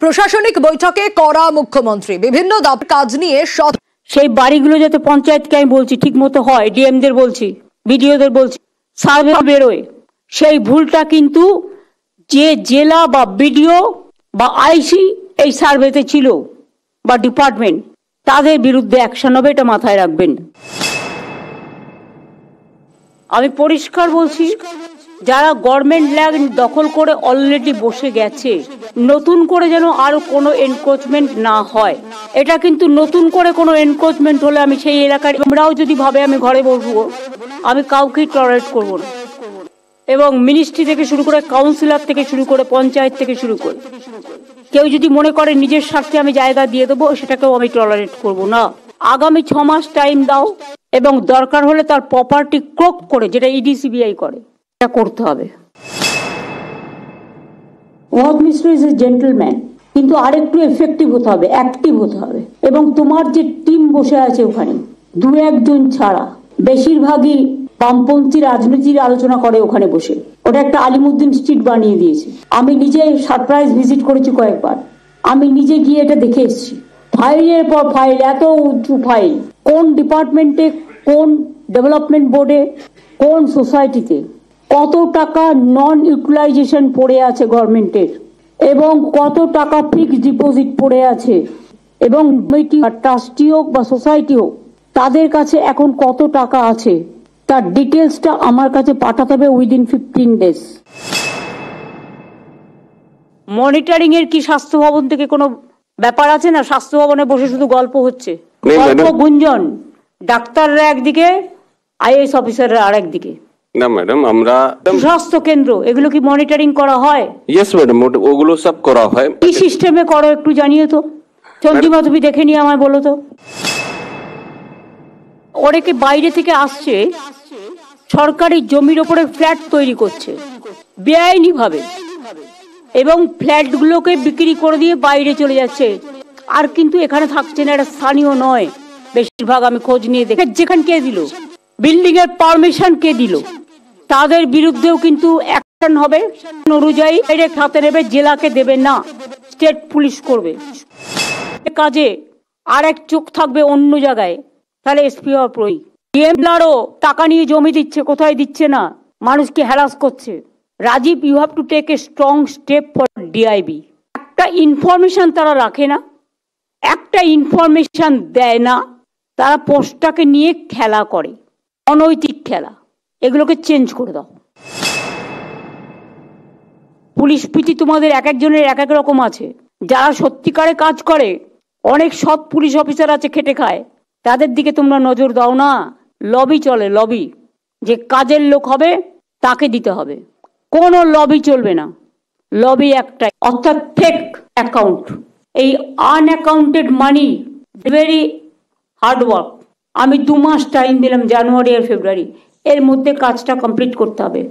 প্রশাসনিক বৈঠকে করা মুখ্যমন্ত্রী বিভিন্ন কাজ নিয়ে সেই বাড়িগুলো যাতে পঞ্চায়েতকে আমি বলছি ঠিক মতো হয়, ডিএমদের বলছি, বিডিওদের বলছি, সার্ভে বেরোয়, সেই ভুলটা কিন্তু যে জেলা বা বিডিও বা আইসি এই সার্ভেতে ছিল বা ডিপার্টমেন্ট, তাদের বিরুদ্ধে অ্যাকশন হবে, এটা মাথায় রাখবেন। আমি পরিষ্কার বলছি, যারা গভর্নমেন্ট ল্যান্ড দখল করে অলরেডি বসে গেছে, নতুন করে যেন আরো কোনো এনক্রোচমেন্ট না হয়। এটা কিন্তু নতুন করে কোনো এনক্রোচমেন্ট হলে আমি সেই এলাকার, আমরাও যদি ভাবে আমি ঘরে বসবো, আমি কাউকেই টলারেট করবো না। এবং মিনিস্ট্রি থেকে শুরু করে, কাউন্সিলর থেকে শুরু করে, পঞ্চায়েত থেকে শুরু করে, কেউ যদি মনে করে নিজের স্বার্থে আমি জায়গা দিয়ে দেবো, সেটাকেও আমি টলারেট করবো না। আগামী 6 মাস টাইম দাও এবং দরকার হলে তার প্রপার্টি ক্রোক করে, যেটা ইডি সিবিআই করে, এটা করতে হবে। ওয়াদ মিশ্র ইজ এ জেন্টলম্যান, কিন্তু আরেকটু এফেক্টিভ হতে হবে, অ্যাক্টিভ হতে হবে। এবং তোমার যে টিম বসে আছে ওখানে, 2-1 জন ছাড়া বেশিরভাগই বামপন্থী রাজনীতির আলোচনা করে ওখানে বসে। ওটা একটা আলিমুদ্দিন স্ট্রিট বানিয়ে দিয়েছে। আমি নিজে সারপ্রাইজ ভিজিট করেছি কয়েকবার, আমি নিজে গিয়ে এটা দেখে এসেছি। ফাইলের পর ফাইল, এত উঁচু ফাইল, কোন ডিপার্টমেন্টে, কোন ডেভেলপমেন্ট বোর্ডে, কোন সোসাইটিতে কত টাকা নন ইউটিলাইজেশন পড়ে আছে গভর্নমেন্টের, এবং কত টাকা ফিক্সড ডিপোজিট পড়ে আছে, এবং কমিটি ট্রাস্টি হোক বা সোসাইটি হোক, তাদের কাছে এখন কত টাকা আছে, তার ডিটেলসটা আমার কাছে পাঠাতে হবে উইদিন 15 ডেজ। মনিটরিং এর কি স্বাস্থ্য ভবন থেকে কোনো ব্যাপার আছে? না, স্বাস্থ্য ভবনে বসে শুধু গল্প হচ্ছে, গল্প গুঞ্জন, ডাক্তাররা একদিকে, আইএএস অফিসাররা আরেকদিকে। না ম্যাডাম, আমরা স্বাস্থ্য কেন্দ্র, এগুলো কি মনিটরিং করা হয়? ইয়েস ম্যাডাম, ওগুলো সব করা হয়। কি সিস্টেমে করো একটু জানিয়ে তো, চন্দ্রিমা তুমি দেখে নিয়ে আমায় বলো তো। অনেকে বাইরে থেকে আসছে, সরকারি জমির ওপরে ফ্ল্যাট তৈরি করছে বেআইনি ভাবে, এবং ফ্ল্যাটগুলোকে বিক্রি করে দিয়ে বাইরে চলে যাচ্ছে, আর কিন্তু এখানে থাকছে না, এটা স্থানীয় নয় বেশিরভাগ। আমি খোঁজ নিয়ে দেখে, যেখানে কে দিল বিল্ডিং এর পারমিশন, কে দিল, তাদের বিরুদ্ধেও কিন্তু অ্যাকশন হবে। অনুযায়ী ডাইরেক্ট হাতে নেবে, জেলাকে দেবে না, স্টেট পুলিশ করবে কাজে। আর এক চোখ থাকবে অন্য জায়গায়, তাহলে এসপি হওয়ার প্রয়োজন। ডিএমলারও টাকা নিয়ে জমি দিচ্ছে, কোথায় দিচ্ছে না, মানুষকে হ্যারাস করছে। Rajiv, you have to take a strong step for DIB. একটা ইনফরমেশন তারা রাখে না, একটা ইনফরমেশন দেয় না, তারা পোস্টটাকে নিয়ে খেলা করে, অনৈতিক খেলা। এগুলোকে চেঞ্জ করে দাও। পুলিশ পিটি তোমাদের এক একজনের এক এক রকম আছে। যারা সত্যিকারে কাজ করে, অনেক সৎ পুলিশ অফিসার আছে, খেটে খায়, তাদের দিকে তোমরা নজর দাও না। লবি চলে, লবি, যে কাজের লোক হবে তাকে দিতে হবে, কোনো লবি চলবে না। লবি একটাই, অর্থাৎ ফেক অ্যাকাউন্ট। এই আনঅ্যাকাউন্টেড মানি ভেরি হার্ড ওয়ার্ক। আমি 2 মাস টাইম দিলাম, জানুয়ারি আর ফেব্রুয়ারি, এর মধ্যে কাজটা কমপ্লিট করতে হবে।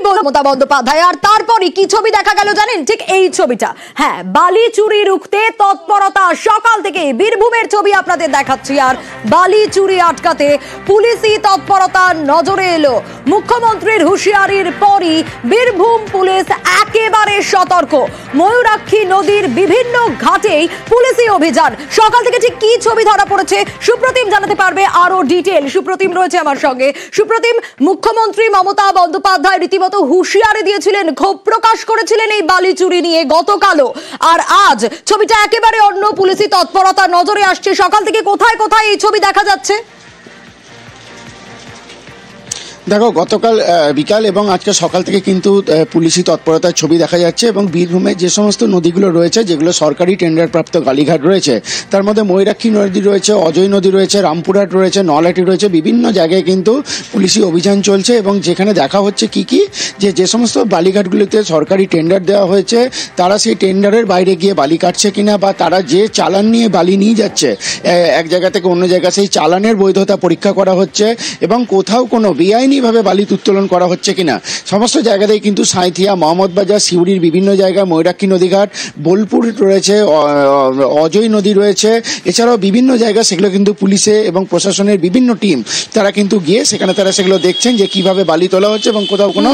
মমতা বন্দ্যোপাধ্যায়, আর তারপরে কি ছবি দেখা গেল জানেন? ঠিক এই ছবিটা। হ্যাঁ, বালি চুরি রুখতে তৎপরতা সকাল থেকে। বীরভূমের ছবি আপনাদের দেখাচ্ছি। আর বালি চুরি আটকাতে পুলিশি তৎপরতা নজরে এলো। মুখ্যমন্ত্রীর হুঁশিয়ারির পরই বীরভূম পুলিশ একেবারে সতর্ক। ময়ূরাক্ষী নদীর বিভিন্ন ঘাটেই পুলিশি অভিযান। সকাল থেকে ঠিক কি ছবি ধরা পড়েছে সুপ্রতিম জানাতে পারবে আরো ডিটেল। সুপ্রতিম রয়েছে আমার সঙ্গে। সুপ্রতিম, মুখ্যমন্ত্রী মমতা বন্দ্যোপাধ্যায় রীতিমতো হুঁশিয়ারি দিয়েছিলেন, ক্ষোভ প্রকাশ করেছিলেন এই বালি চুরি নিয়ে গতকালও, আর আজ ছবিটা একেবারে অন্য। পুলিশি তৎপরতা নজরে আসছে। সকাল থেকে কোথায় কোথায় এই ছবি দেখা যাচ্ছে? দেখো, গতকাল বিকাল এবং আজকে সকাল থেকে কিন্তু পুলিশি তৎপরতার ছবি দেখা যাচ্ছে। এবং বীরভূমে যে সমস্ত নদীগুলো রয়েছে, যেগুলো সরকারি টেন্ডারপ্রাপ্ত গালীঘাট রয়েছে, তার মধ্যে ময়ূরাক্ষী নদী রয়েছে, অজয় নদী রয়েছে, রামপুরহাট রয়েছে, নলাটি রয়েছে, বিভিন্ন জায়গায় কিন্তু পুলিশি অভিযান চলছে। এবং যেখানে দেখা হচ্ছে কি যে সমস্ত বালিঘাটগুলিতে সরকারি টেন্ডার দেওয়া হয়েছে, তারা সেই টেন্ডারের বাইরে গিয়ে বালি কাটছে কিনা, বা তারা যে চালান নিয়ে বালি নিয়ে যাচ্ছে এক জায়গা থেকে অন্য জায়গা, সেই চালানের বৈধতা পরীক্ষা করা হচ্ছে। এবং কোথাও কোনো বেআইনি বেআইনিভাবে বালি উত্তোলন করা হচ্ছে কিনা। সমস্ত জায়গাতেই কিন্তু সাঁইথিয়া, মোহাম্মদবাজার, সিউড়ির বিভিন্ন জায়গা, ময়ূরাক্ষী নদীঘাট, বোলপুর রয়েছে, অজয় নদী রয়েছে, এছাড়াও বিভিন্ন জায়গা, সেগুলো কিন্তু পুলিশে এবং প্রশাসনের বিভিন্ন টিম তারা কিন্তু গিয়ে সেখানে তারা সেগুলো দেখছেন যে কিভাবে বালি তোলা হচ্ছে এবং কোথাও কোনো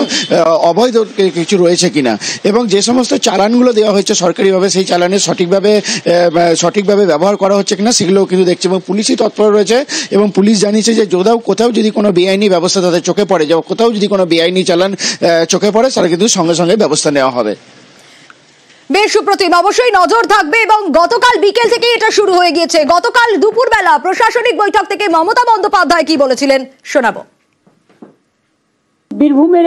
অবৈধ কিছু রয়েছে কিনা। এবং যে সমস্ত চালানগুলো দেওয়া হয়েছে সরকারিভাবে, সেই চালানের সঠিকভাবে ব্যবহার করা হচ্ছে কিনা সেগুলোও কিন্তু দেখছে। এবং পুলিশই তৎপর রয়েছে এবং পুলিশ জানিয়েছে যে কোথাও যদি কোনো বেআইনি ব্যবস্থা তাদের চোখে পড়ে, কোথাও যদি কোনো বেআইনি চালান চোখে পড়ে, তারা কিন্তু সঙ্গে সঙ্গে ব্যবস্থা নেওয়া হবে। বেশ সুপ্রতিম, অবশ্যই নজর থাকবে। এবং গতকাল বিকেল থেকে এটা শুরু হয়ে গিয়েছে। গতকাল দুপুরবেলা প্রশাসনিক বৈঠক থেকে মমতা বন্দ্যোপাধ্যায় কি বলেছিলেন শোনাবো। বীরভূমের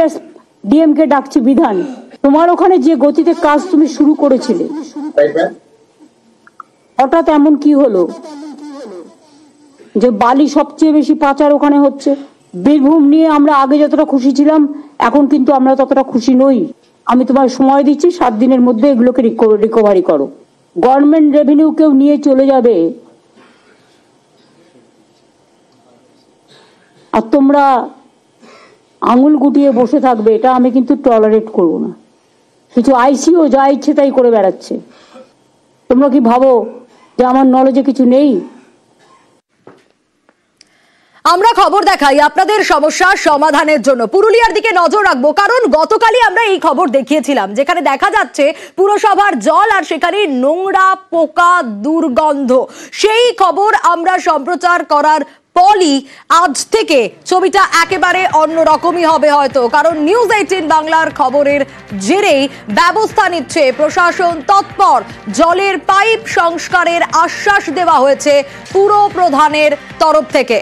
ডিএমকে ডাকছে বিধান, তোমার ওখানে যে গতিতে কাজ তুমি শুরু করেছিলে, হঠাৎ এমন কি হলো যে বালি সবচেয়ে বেশি পাচার ওখানে হচ্ছে? বীরভূম নিয়ে আমরা আগে যতটা খুশি ছিলাম, এখন কিন্তু আমরা ততটা খুশি নই। আমি তোমার সময় দিচ্ছি, 7 দিনের মধ্যে এগুলোকে রিকভারি করো। গভর্নমেন্ট রেভিনিউ কেউ নিয়ে চলে যাবে আর তোমরা আঙুল গুটিয়ে বসে থাকবে, এটা আমি কিন্তু টলারেট করবো না। কিছু আইসিও যা ইচ্ছে তাই করে বেড়াচ্ছে। তোমরা কি ভাবো যে আমার নলেজে কিছু নেই? আমরা খবর দেখাই আপনাদের সমস্যা সমাধানের জন্য। পুরুলিয়ার দিকে নজর রাখবো, কারণ গতকালই আমরা এই খবর দেখিয়েছিলাম, যেখানে দেখা যাচ্ছে পুরসভার জল আর সেখানে নোংরা, পোকা, দুর্গন্ধ। সেই খবর আমরা সম্প্রচার করার পরই আজ থেকে ছবিটা একেবারে অন্যরকমই হবে হয়তো, কারণ নিউজ 18 বাংলার খবরের জেরেই ব্যবস্থা নিচ্ছে প্রশাসন তৎপর। জলের পাইপ সংস্কারের আশ্বাস দেওয়া হয়েছে পুর প্রধানের তরফ থেকে।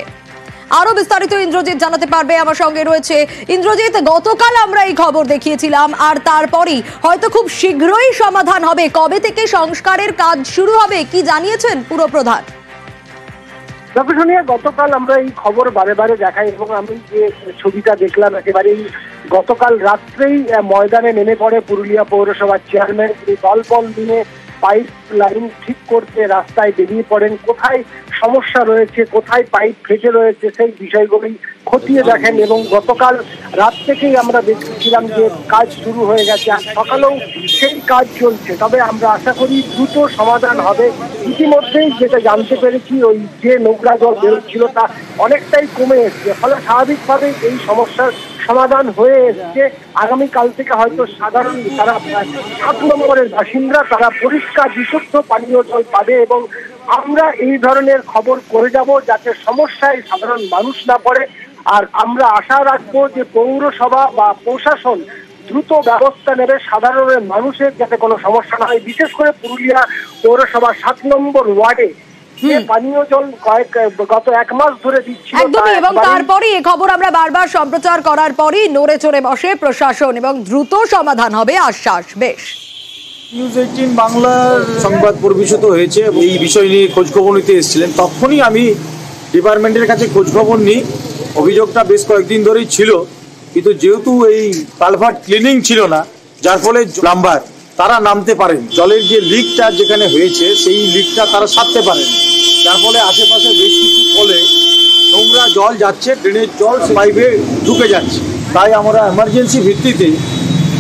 আরো বিস্তারিত ইন্দ্রজিৎ জানাতে পারবে, আমার সঙ্গে রয়েছে ইন্দ্রজিৎ। গতকাল আমরা এই খবর দেখিয়েছিলাম আর তারপরই হয়তো খুব শীঘ্রই সমাধান হবে। কবে থেকে সংস্কারের কাজ শুরু হবে কি জানিয়েছেন পুরপ্রধান? গতকাল আমরা এই খবর বারে বারে দেখাই এবং আমি যে ছবিটা দেখলাম একেবারেই গতকাল রাত্রেই ময়দানে নেমে পড়ে পুরুলিয়া পৌরসভার চেয়ারম্যান। দল নিয়ে পাইপ লাইন ঠিক করতে রাস্তায় বেরিয়ে পড়েন। কোথায় সমস্যা রয়েছে, কোথায় পাইপ ফেটে রয়েছে, সেই বিষয়গুলি খতিয়ে দেখেন। এবং গতকাল রাত থেকেই আমরা দেখছিলাম যে কাজ শুরু হয়ে গেছে, আর সকালেও সেই কাজ চলছে। তবে আমরা আশা করি দ্রুত সমাধান হবে। ইতিমধ্যেই যেটা জানতে পেরেছি, ওই যে নোংরা জল বেরোচ্ছিল তা অনেকটাই কমে এসছে, ফলে স্বাভাবিকভাবেই এই সমস্যার সমাধান হয়ে এসছে। আগামীকাল থেকে হয়তো সাধারণ তারা 7 নম্বরের বাসিন্দা তারা পরিষ্কার বিশুদ্ধ পানীয় জল পাবে। এবং আমরা এই ধরনের খবর করে যাব যাতে সমস্যায় সাধারণ মানুষ না পড়ে। আর আমরা আশা রাখবো যে পৌরসভা বা প্রশাসন দ্রুত ব্যবস্থা নেবে সাধারণ মানুষের যাতে কোনো সমস্যা না হয়। বিশেষ করে পুরুলিয়া পৌরসভা 7 নম্বর ওয়ার্ডে পানীয় জল গত 1 মাস ধরে দিচ্ছিল। একদমই, এবং তারপরই এই খবর আমরা বারবার সম্প্রচার করার পরই নড়ে চড়ে বসে প্রশাসন এবং দ্রুত সমাধান হবে আশ্বাস। বেশ, নিউজ 18 বাংলার সংবাদ পরিবেশিত হয়েছে। এই বিষয় নিয়ে খোঁজখবর নিতে এসেছিলেন, তখনই আমি ডিপার্টমেন্টের কাছে খোঁজখবর নিই। অভিযোগটা বেশ কয়েকদিন ধরেই ছিল, কিন্তু যেহেতু এই কালভার্ট ক্লিনিং ছিল না, যার ফলে প্লাম্বার তারা নামতে পারেন, জলের যে লিকটা যেখানে হয়েছে সেই লিকটা তারা সারতে পারেন, যার ফলে আশেপাশে বেশ কিছু ফলে নোংরা জল যাচ্ছে, ড্রেনের জল পাইপে ঢুকে যাচ্ছে। তাই আমরা এমার্জেন্সি ভিত্তিতে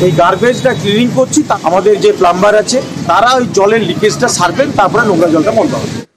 এই গার্বেজটা ক্লিনিং করছি। আমাদের যে প্লাম্বার আছে তারা ওই জলের লিকেজটা সারবেন, তারপরে নোংরা জলটা বন্ধ হবে।